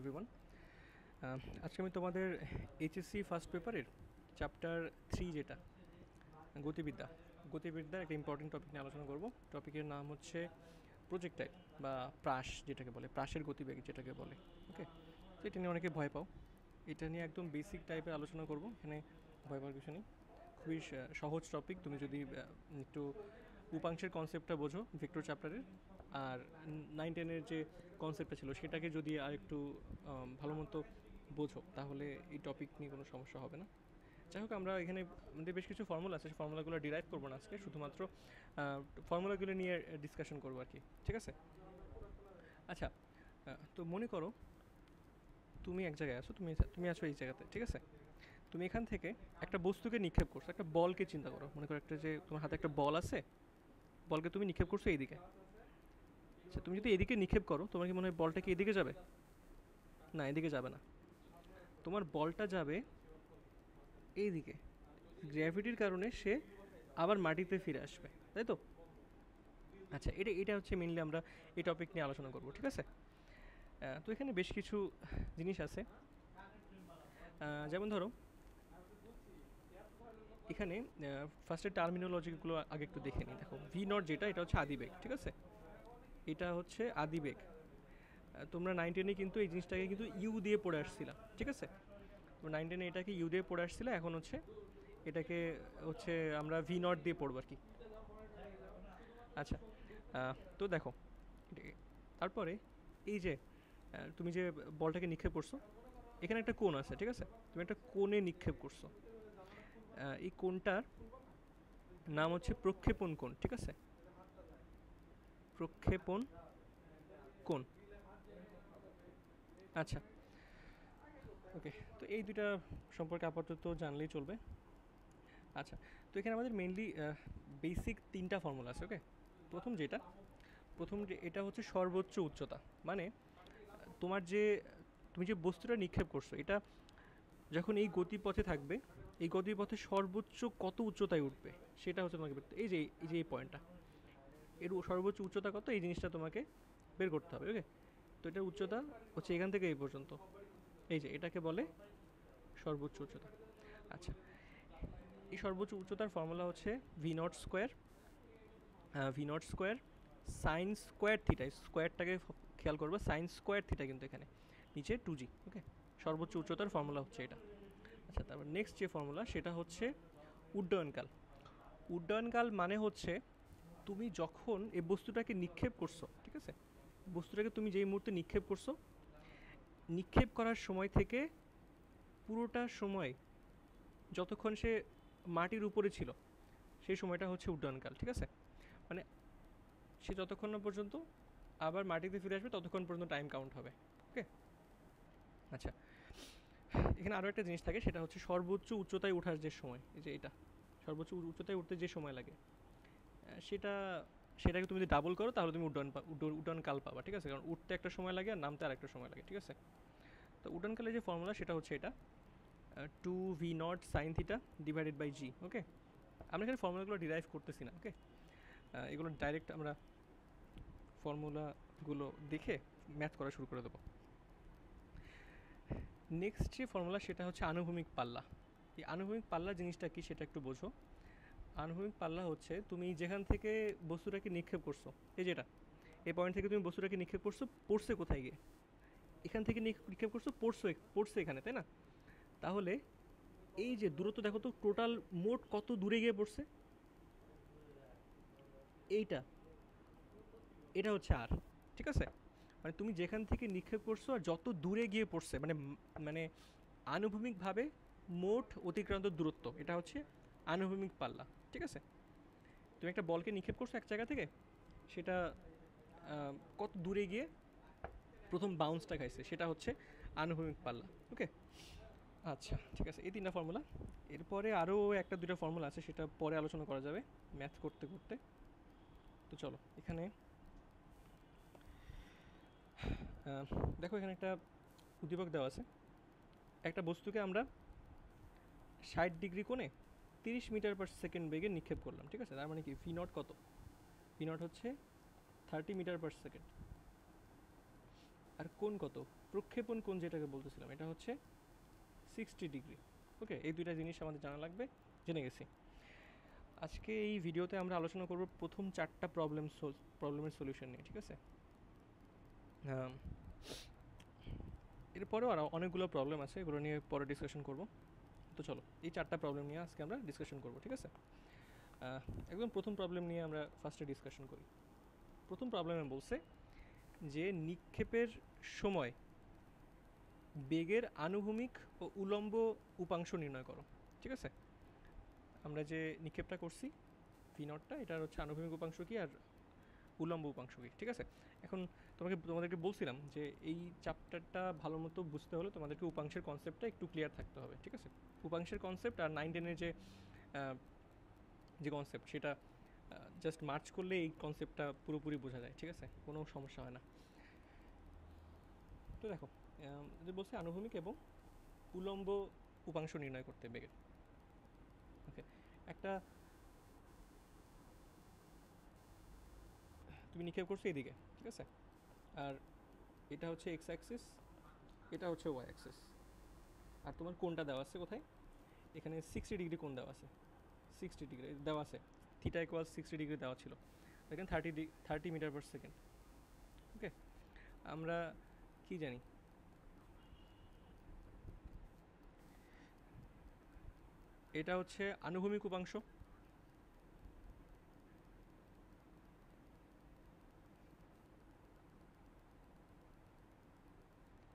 Everyone. আজকে আমি তোমাদের এইচএসসি ফার্স্ট পেপারের চ্যাপ্টার 3 যেটা গতিবিদ্যার একটা ইম্পর্টেন্ট টপিক নিয়ে আলোচনা করব। টপিকের নাম হচ্ছে প্রজেক্টাইল বা প্রাস, যেটাকে বলে প্রাসের গতিবেগ যেটাকে বলে। ওকে, তো এটা নিয়ে অনেকে ভয় পাও। এটা নিয়ে একদম বেসিক টাইপের আলোচনা করব, এখানে ভয় পাওয়ার কিছু নেই। খুবই সহজ টপিক, তুমি যদি একটু উপাংশের কনসেপ্টটা বোঝো ভেক্টর চ্যাপ্টারের, আর 9-10-এর যে কনসেপ্টটা ছিল সেটাকে যদি আর একটু ভালো মতো বোঝো, তাহলে এই টপিক নিয়ে কোনো সমস্যা হবে না। যাই হোক, আমরা এখানে আমাদের বেশ কিছু ফর্মুলা আছে, সেই ফর্মুলাগুলো ডিরাইভ করবো না আজকে, শুধুমাত্র ফর্মুলাগুলো নিয়ে ডিসকাশন করবো আর কি। ঠিক আছে? আচ্ছা, তো মনে করো তুমি এক জায়গায় আছো, তুমি আছো এই জায়গাতে। ঠিক আছে? তুমি এখান থেকে একটা বস্তুকে নিক্ষেপ করছো, একটা বলকে চিন্তা করো। মনে করো একটা, যে তোমার হাতে একটা বল আছে, বলকে তুমি নিক্ষেপ করছো এইদিকে। আচ্ছা, তুমি যদি এদিকে নিক্ষেপ করো, তোমার কি মনে হয় বলটা কি এদিকে যাবে? না, এদিকে যাবে না। তোমার বলটা যাবে এইদিকে। গ্র্যাভিটির কারণে সে আবার মাটিতে ফিরে আসবে, তাই তো? আচ্ছা, এটা হচ্ছে মেনলি আমরা এই টপিক নিয়ে আলোচনা করব। ঠিক আছে? তো এখানে বেশ কিছু জিনিস আছে। যেমন ধরো, এখানে ফার্স্টে টার্মিনোলজিগুলো আগে একটু দেখে নিই। দেখো, ভি নট যেটা, এটা হচ্ছে আদিবেগ। ঠিক আছে? এটা হচ্ছে আদিবেগ। তোমরা 9-10-এ কিন্তু এই জিনিসটাকে কিন্তু ইউ দিয়ে পড়ে আসছিলাম। ঠিক আছে? তো 9-10-এ এটাকে ইউ দিয়ে পড়ে আসছিল, এখন হচ্ছে এটাকে হচ্ছে আমরা ভি নট দিয়ে পড়বো আর কি। আচ্ছা, তো দেখো, তারপরে এই যে তুমি যে বলটাকে নিক্ষেপ করছো, এখানে একটা কোণ আছে। ঠিক আছে? তুমি একটা কোণে নিক্ষেপ করছো। এই কোণটার নাম হচ্ছে প্রক্ষেপণ কোণ। ঠিক আছে? প্রক্ষেপণ কোণ। আচ্ছা, ওকে, তো এই দুইটা সম্পর্কে আপাতত জানলেই চলবে। আচ্ছা, তো এখানে আমাদের মেইনলি বেসিক 3টা ফর্মুলা আছে। ওকে, প্রথম যে এটা হচ্ছে সর্বোচ্চ উচ্চতা। মানে তোমার যে তুমি যে বস্তুটা নিক্ষেপ করছো, এটা যখন এই গতিপথে থাকবে, এই গতিপথে সর্বোচ্চ কত উচ্চতায় উঠবে সেটা হচ্ছে তোমাকে এই যে এই পয়েন্টটা, এর সর্বোচ্চ উচ্চতা কত, এই জিনিসটা তোমাকে বের করতে হবে। ওকে, তো এটার উচ্চতা হচ্ছে এখান থেকে এই পর্যন্ত, এই যে এটাকে বলে সর্বোচ্চ উচ্চতা। আচ্ছা, এই সর্বোচ্চ উচ্চতার ফর্মুলা হচ্ছে v naught square sine square theta. স্কোয়ারটাকে খেয়াল করবে, সাইন স্কোয়ার থিটা কিন্তু এখানে নিচে 2g। ওকে, সর্বোচ্চ উচ্চতার ফর্মুলা হচ্ছে এটা। আচ্ছা, তারপর নেক্সট যে ফর্মুলা সেটা হচ্ছে উড্ডয়নকাল। উড্ডয়নকাল মানে হচ্ছে তুমি যখন এই বস্তুটাকে নিক্ষেপ করছো, ঠিক আছে, বস্তুটাকে তুমি যেই মুহূর্তে নিক্ষেপ করছো, নিক্ষেপ করার সময় থেকে পুরোটা সময় যতক্ষণ সে মাটির উপরে ছিল, সেই সময়টা হচ্ছে উড্ডয়নকাল। ঠিক আছে? মানে সে যতক্ষণ না পর্যন্ত আবার মাটিতে ফিরে আসবে, ততক্ষণ পর্যন্ত টাইম কাউন্ট হবে। ওকে, আচ্ছা, এখানে আরও একটা জিনিস থাকে, সেটা হচ্ছে সর্বোচ্চ উচ্চতায় ওঠার যে সময়, এই যে এটা সর্বোচ্চ উচ্চতায় উঠতে যে সময় লাগে, সেটা সেটাকে তুমি যদি ডাবল করো, তাহলে তুমি উড্ডয়নকাল পাবা। ঠিক আছে? কারণ উঠতে একটা সময় লাগে আর নামতে আর একটা সময় লাগে। ঠিক আছে? তো উড্ডয়নকালের যে ফর্মুলা সেটা হচ্ছে এটা, 2v0 sine theta divided by g. Okay, আমরা এখানে ফর্মুলাগুলো ডিরাইভ করতেছি না। ওকে, এগুলো ডাইরেক্ট আমরা ফর্মুলাগুলো দেখে ম্যাথ করা শুরু করে দেবো। নেক্সট যে ফর্মুলা সেটা হচ্ছে আনুভূমিক পাল্লা। এই আনুভূমিক পাল্লা জিনিসটা কি সেটা একটু বোঝো। আনুভূমিক পাল্লা হচ্ছে তুমি যেখান থেকে বস্তুটাকে নিক্ষেপ করছো, এই যেটা এই পয়েন্ট থেকে তুমি বস্তুটাকে নিক্ষেপ করছো, পড়ছে কোথায় গিয়ে? এখান থেকে নিক্ষেপ করছো, পড়ছে এখানে, তাই না? তাহলে এই যে দূরত্ব দেখো তো, টোটাল মোট কত দূরে গিয়ে পড়ছে, এইটা এটা হচ্ছে আর। ঠিক আছে? মানে তুমি যেখান থেকে নিক্ষেপ করছো আর যত দূরে গিয়ে পড়ছে, মানে মানে আনুভূমিকভাবে মোট অতিক্রান্ত দূরত্ব, এটা হচ্ছে আনুভূমিক পাল্লা। ঠিক আছে? তুমি একটা বলকে নিক্ষেপ করছো এক জায়গা থেকে, সেটা কত দূরে গিয়ে প্রথম বাউন্সটা খাইছে, সেটা হচ্ছে আনুভূমিক পাল্লা। ওকে, আচ্ছা, ঠিক আছে, এই 3টা ফর্মুলা। এরপরে আরও 1-2টা ফর্মুলা আছে, সেটা পরে আলোচনা করা যাবে ম্যাথ করতে করতে। তো চলো, এখানে দেখো, এখানে একটা উদ্দীপক দেওয়া আছে। একটা বস্তুকে আমরা 60 ডিগ্রি কোণে 30 মিটার/সেকেন্ড বেগে নিক্ষেপ করলাম। ঠিক আছে? তার মানে কি ভি নট কত? ভি নট হচ্ছে 30 মিটার/সেকেন্ড। আর কোণ কত, প্রক্ষেপণ কোণ যেটাকে বলতেছিলাম এটা হচ্ছে 60 ডিগ্রি। ওকে, এই দুইটা জিনিস আমাদের জানা লাগবে, জেনে গেছি। আজকে এই ভিডিওতে আমরা আলোচনা করব প্রথম 4টা প্রবলেমের সলিউশন নিয়ে, ঠিক আছে? এরপরেও আরও অনেকগুলো প্রবলেম আছে, এগুলো নিয়ে পরে ডিসকাশন করব। তো চলো এই 4টা প্রবলেম নিয়ে আজকে আমরা ডিসকাশন করব, ঠিক আছে? একদম প্রথম প্রবলেম নিয়ে আমরা ফার্স্টে ডিসকাশন করি। প্রথম প্রবলেমে বলছে যে নিক্ষেপের সময় বেগের আনুভূমিক ও উলম্ব উপাংশ নির্ণয় করো, ঠিক আছে? আমরা যে নিক্ষেপটা করছি ভি0টা, এটার হচ্ছে আনুভূমিক উপাংশ কী আর উলম্ব উপাংশ কী, ঠিক আছে? এখন তোমাদেরকে বলছিলাম যে এই চ্যাপ্টারটা ভালো মতো বুঝতে হলে তোমাদেরকে উপাংশের কনসেপ্টটা একটু ক্লিয়ার থাকতে হবে, ঠিক আছে? উপাংশের কনসেপ্ট আর 9-10-এর যে কনসেপ্ট সেটা জাস্ট মার্চ করলে এই কনসেপ্টটা পুরোপুরি বোঝা যায়, ঠিক আছে? কোনো সমস্যা হয় না। তো দেখো, যে বলছে আনুভূমিক এবং উলম্ব উপাংশ নির্ণয় করতে বেগের। ওকে, একটা তুমি নিক্ষেপ করছো এদিকে, ঠিক আছে? আর এটা হচ্ছে এক্স অ্যাক্সিস, এটা হচ্ছে ওয়াই অ্যাক্সিস। আর তোমার কোণটা দেওয়া আছে কোথায়? এখানে 60 ডিগ্রি কোণ দেওয়া আছে, 60 ডিগ্রি দেওয়া আছে, থিটা ইকুয়াল 60 ডিগ্রি দেওয়া ছিল, দেখেন 30 মিটার পার সেকেন্ড। ওকে, আমরা কি জানি, এটা হচ্ছে আনুভূমিক উপাংশ।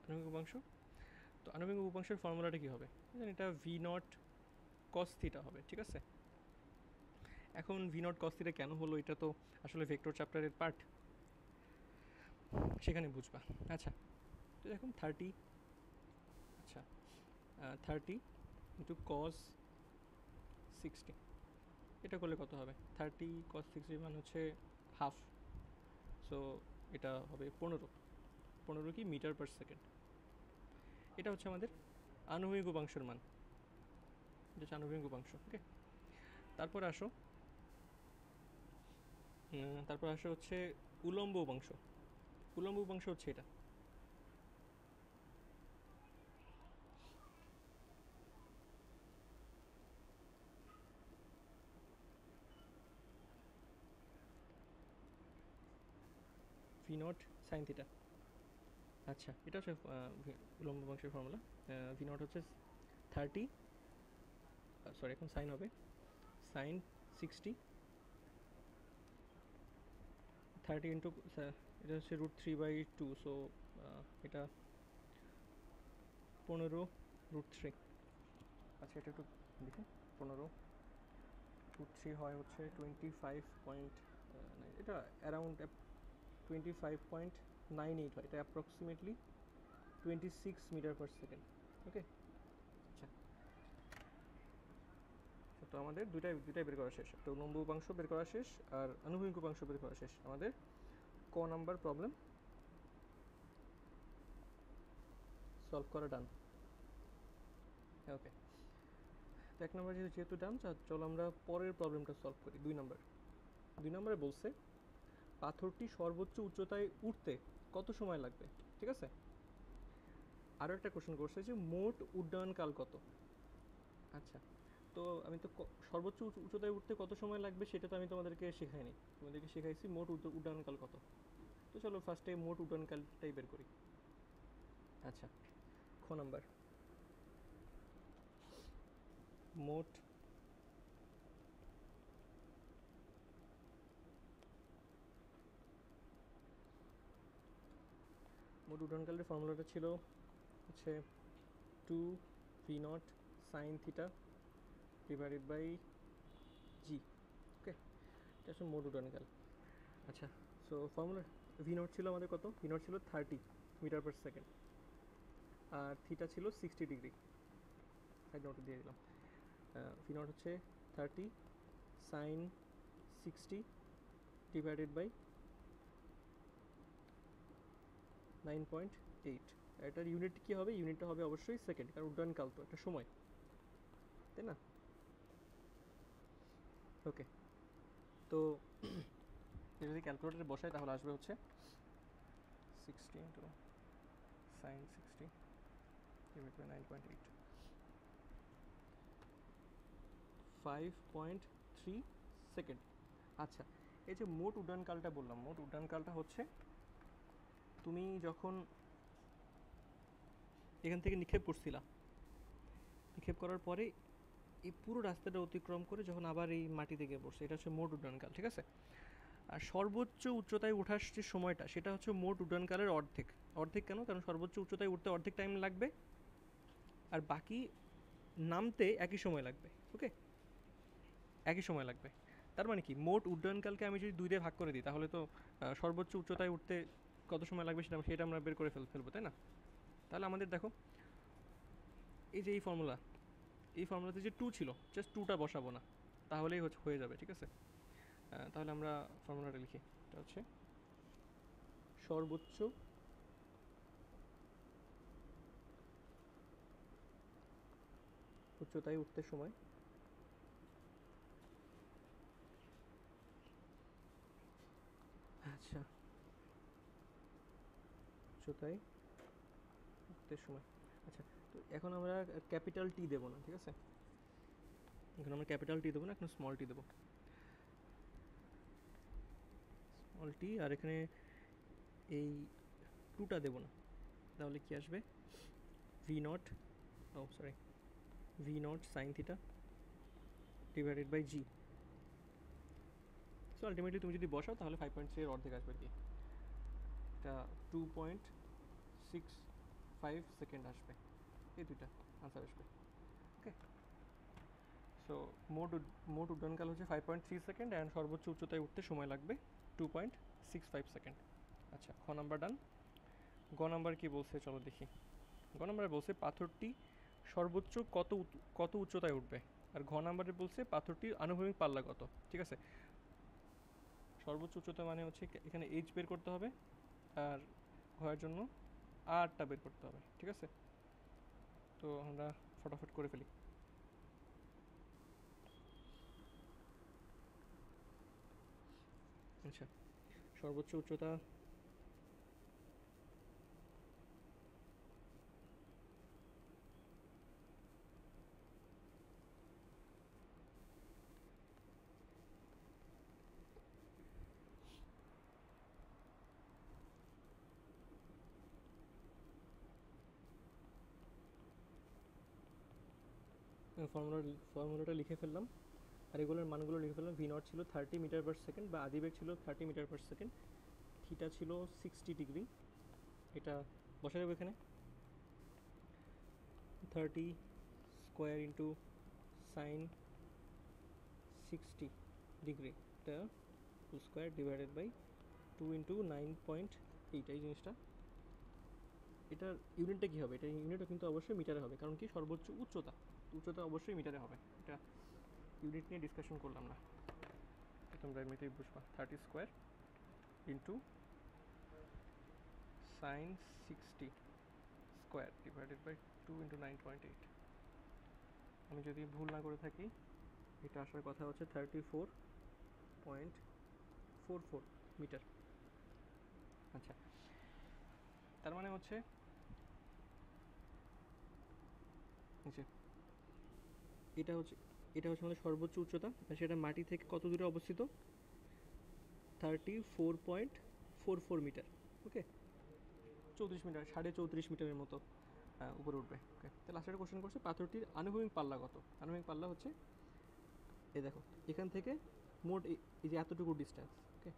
আনুভূমিক উপাংশ, তো আনুভূমিক উপাংশের ফর্মুলাটা কী হবে? এটা ভি0 কস থিটা হবে, ঠিক আছে? এখন ভি0 কস থিটা কেন হলো, এটা তো আসলে ভেক্টর চ্যাপ্টারের পার্ট, সেখানে বুঝবা। আচ্ছা, তো এখন 30 ইন্টু কস 60, এটা করলে কত হবে? 30 কস 60 মানে হচ্ছে হাফ, সো এটা হবে 15 কি মিটার পার সেকেন্ড। এটা হচ্ছে আমাদের আনুভূমিক উপাংশের মান, এটা হচ্ছে আনুভূমিক উপাংশ। ওকে, তারপর আসো হচ্ছে উলম্ব উপাংশ। উলম্ব উপাংশ হচ্ছে এটা, ভি0 সাইন থিটা। আচ্ছা, এটা হচ্ছে উলম্ব উপাংশের ফর্মুলা। ভি0 হচ্ছে 30, সরি এখন সাইন হবে, সাইন 60, 30 ইন্টু এটা হচ্ছে √3/2, সো এটা 15√3। আচ্ছা, এটা একটু দেখি, 15√3 হয় হচ্ছে 25 এটা অ্যারাউন্ড 25.98 হয়, এটা অ্যাপ্রক্সিমেটলি 26 মিটার পার সেকেন্ড। ওকে, আচ্ছা, তো আমাদের দুইটাই বের করা শেষ, একটা উলম্ব উপাংশ বের করা শেষ আর আনুভূমিক উপাংশ বের করা শেষ। আমাদের ক নাম্বার প্রবলেম সলভ করা ডান। ওকে, তো 1 নম্বর যেহেতু ডান, চলো আমরা পরের প্রবলেমটা সলভ করি। 2 নম্বরে বলছে পাথরটি সর্বোচ্চ উচ্চতায় উঠতে কত সময় লাগবে, ঠিক আছে? আরও একটা কোশ্চেন করছে যে মোট উড্ডয়নকাল কত। আচ্ছা, তো আমি তো সর্বোচ্চ উচ্চতায় উঠতে কত সময় লাগবে সেটা তো আমি তোমাদেরকে শেখাইনি, তোমাদেরকে শেখাইছি মোট উড্ডয়নকাল কত। তো চলো ফার্স্টে মোট উড্ডয়নকালটাই বের করি। আচ্ছা, খ নাম্বার, মোট উড্ডয়নকালের ফর্মুলাটা ছিল হচ্ছে 2v0 sine theta divided by g. Okay, এটা হচ্ছে মোট উড্ডয়নকাল। আচ্ছা, সো ফর্মুলা ভি0 ছিল আমাদের কত? ভি0 ছিল 30 মিটার পার সেকেন্ড আর থিটা ছিল 60 ডিগ্রি, সাইড নোট দিয়ে দিলাম। ভি0 হচ্ছে 30 সাইন 60 ডিভাইডেড বাই 9.8। এটার ইউনিট কী হবে? ইউনিটটা হবে অবশ্যই সেকেন্ড, কারণ উড্ডয়নকাল তো একটা সময়, তাই না? ওকে, তো যদি ক্যালকুলেটারে বসাই তাহলে আসবে হচ্ছে 60 into sine 60 divide by 9.8, 5.3 second. আচ্ছা, এই যে মোট উড্ডয়নকালটা বললাম, মোট উড্ডয়নকালটা হচ্ছে তুমি যখন এখান থেকে নিক্ষেপ করছিলা, নিক্ষেপ করার পরে এই পুরো রাস্তাটা অতিক্রম করে যখন আবার এই মাটিতে গিয়ে পড়ছে, এটা হচ্ছে মোট উড্ডয়নকাল, ঠিক আছে? আর সর্বোচ্চ উচ্চতায় ওঠার যে সময়টা, সেটা হচ্ছে মোট উড্ডয়নকালের অর্ধেক। অর্ধেক কেন? কারণ সর্বোচ্চ উচ্চতায় উঠতে অর্ধেক টাইম লাগবে, আর বাকি নামতে একই সময় লাগবে। ওকে, একই সময় লাগবে। তার মানে কি, মোট উড্ডয়নকালকে আমি যদি 2 দিয়ে ভাগ করে দিই, তাহলে তো সর্বোচ্চ উচ্চতায় উঠতে কত সময় লাগবে সেটা আমরা বের করে ফেলবো, তাই না? তাহলে আমাদের দেখো, এই যে এই ফর্মুলা, এই ফর্মুলাতে যে 2 ছিল, জাস্ট 2টা বসাবো না, তাহলেই হয়ে যাবে, ঠিক আছে? তাহলে আমরা ফর্মুলাটা লিখি। এটা হচ্ছে সর্বোচ্চ উচ্চতায় উঠতে সময়, আচ্ছা, উচ্চতায় উঠতে সময়। আচ্ছা, তো এখন আমরা ক্যাপিটাল টি দেবো না, ঠিক আছে? এখন আমরা ক্যাপিটাল টি দেবো না, এখন স্মল টি দেবো, স্মল টি। আর এখানে এই 2টা দেবো না, তাহলে কি আসবে? V not, oh sorry, V not sine theta divided by G. So ultimately তুমি যদি বসাও, তাহলে 5.3 এর অর্ধেক আসবে কি, এটা 2.65 সেকেন্ড আসবে। এই দুইটা আনসার আসবে। ওকে, সো মোট উড্ডয়নকাল হচ্ছে 5.3 সেকেন্ড, অ্যান্ড সর্বোচ্চ উচ্চতায় উঠতে সময় লাগবে 2.65 সেকেন্ড। আচ্ছা, খ নাম্বার ডান। গ নাম্বার কি বলছে চলো দেখি। গ নাম্বারে বলছে পাথরটি সর্বোচ্চ কত উচ্চতায় উঠবে, আর ঘ নাম্বারে বলছে পাথরটির আনুভূমিক পাল্লা কত। ঠিক আছে, সর্বোচ্চ উচ্চতা মানে হচ্ছে এখানে এইচ বের করতে হবে, আর ঘয়ের জন্য আরটা বের করতে হবে। ঠিক আছে, তো আমরা ফটাফট করে ফেলি। আচ্ছা, সর্বোচ্চ উচ্চতা ফর্মুলাটা লিখে ফেললাম, আর এগুলোর মানগুলো লিখে ফেললাম। ভি নট ছিল 30 মিটার পার সেকেন্ড, বা আদিবেগ ছিল 30 মিটার পার সেকেন্ড, থিটা ছিল 60 ডিগ্রি। এটা বসে যাবে এখানে, 30 স্কোয়ার ইন্টু সাইন 60 ডিগ্রি, এটা full square divided by 2 into 9.8। এই জিনিসটা, এটার ইউনিটটা কী হবে? এটা ইউনিটও কিন্তু অবশ্যই মিটারে হবে, কারণ কি সর্বোচ্চ উচ্চতা অবশ্যই মিটারে হবে। এটা ইউনিট নিয়ে ডিসকাশন করলাম না, তোমরা এমনিতেই বুঝবা। 30 square into sine 60 square divided by 2 into 9.8। আমি যদি ভুল না করে থাকি, এটা আসার কথা হচ্ছে 34.44 মিটার। আচ্ছা, তার মানে হচ্ছে এটা হচ্ছে আমাদের সর্বোচ্চ উচ্চতা, আর সেটা মাটি থেকে কত দূরে অবস্থিত? 34.44 মিটার। ওকে, 34 মিটার, 34.5 মিটারের মতো উপরে উঠবে। ওকে, তাহলে লাস্টের কোশ্চেন করছে পাথরটির আনুভূমিক পাল্লা কত। আনুভূমিক পাল্লা হচ্ছে এই দেখো, এখান থেকে মোট এই যে এতটুকু ডিস্টেন্স, ওকে,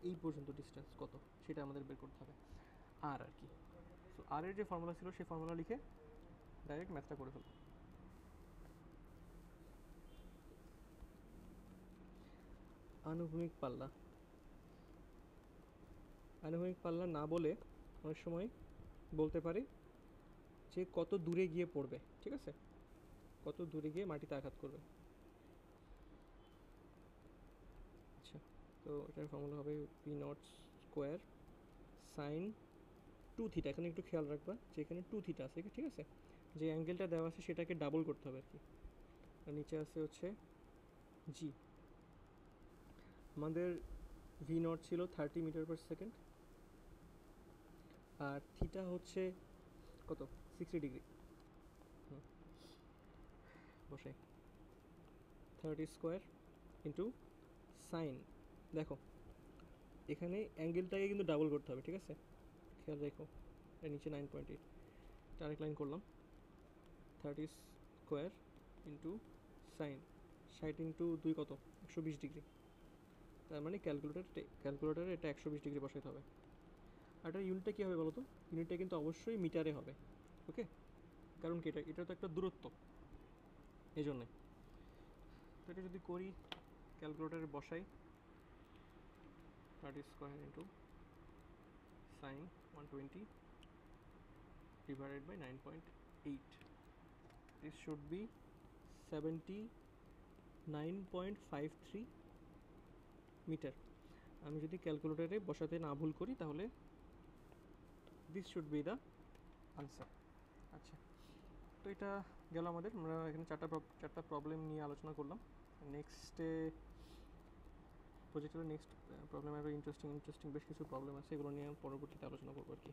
এই পর্যন্ত ডিস্টেন্স কত, সেটা আমাদের বের করতে হবে। আর কি, সো আর এর যে ফর্মুলা ছিল, সেই ফর্মুলা লিখে ডাইরেক্ট ম্যাথটা করে ফেলবো। আনুভূমিক পাল্লা না বলে অনেক সময় বলতে পারি যে কত দূরে গিয়ে পড়বে। ঠিক আছে, কত দূরে গিয়ে মাটিতে আঘাত করবে। আচ্ছা, তো এটার ফর্মুলা হবে P not square sign 2 theta. এখানে একটু খেয়াল রাখবা যে এখানে 2 থিটা আছে, ঠিক আছে? যে অ্যাঙ্গেলটা দেওয়া আছে সেটাকে ডাবল করতে হবে আর কি। আর নিচে আছে হচ্ছে জি। আমাদের ভি নট ছিল 30 মিটার পার সেকেন্ড, আর থিটা হচ্ছে কত 60 ডিগ্রি। বসাই 30 স্কোয়ার ইন্টু সাইন। দেখো এখানে অ্যাঙ্গেলটাকে কিন্তু ডাবল করতে হবে, ঠিক আছে, খেয়াল রেখো। এর নিচে 9.8, আরেক লাইন করলাম 30 স্কোয়ার ইন্টু সাইন 60 ইন্টু 2 কত 120 ডিগ্রি। তার মানে ক্যালকুলেটারে এটা 120 ডিগ্রি বসাতে হবে। আর এটার ইউনিটটা কী হবে বলো তো? ইউনিটটা কিন্তু অবশ্যই মিটারে হবে, ওকে। কারণ কি এটা তো একটা দূরত্ব, এই জন্যে। তো এটা যদি করি, ক্যালকুলেটারে বসাই 30 square into sine 120 divided by 9.8. This should be 79.53 metre. আমি যদি ক্যালকুলেটারে বসাতে না ভুল করি তাহলে this should be the answer. আচ্ছা, তো এটা গেল আমাদের। আমরা এখানে চারটা প্রবলেম নিয়ে আলোচনা করলাম। নেক্সটে প্রজেক্টের নেক্সট প্রবলেম আরও ইন্টারেস্টিং বেশ কিছু প্রবলেম আছে, এগুলো নিয়ে পরবর্তীতে আলোচনা করবো আর কি।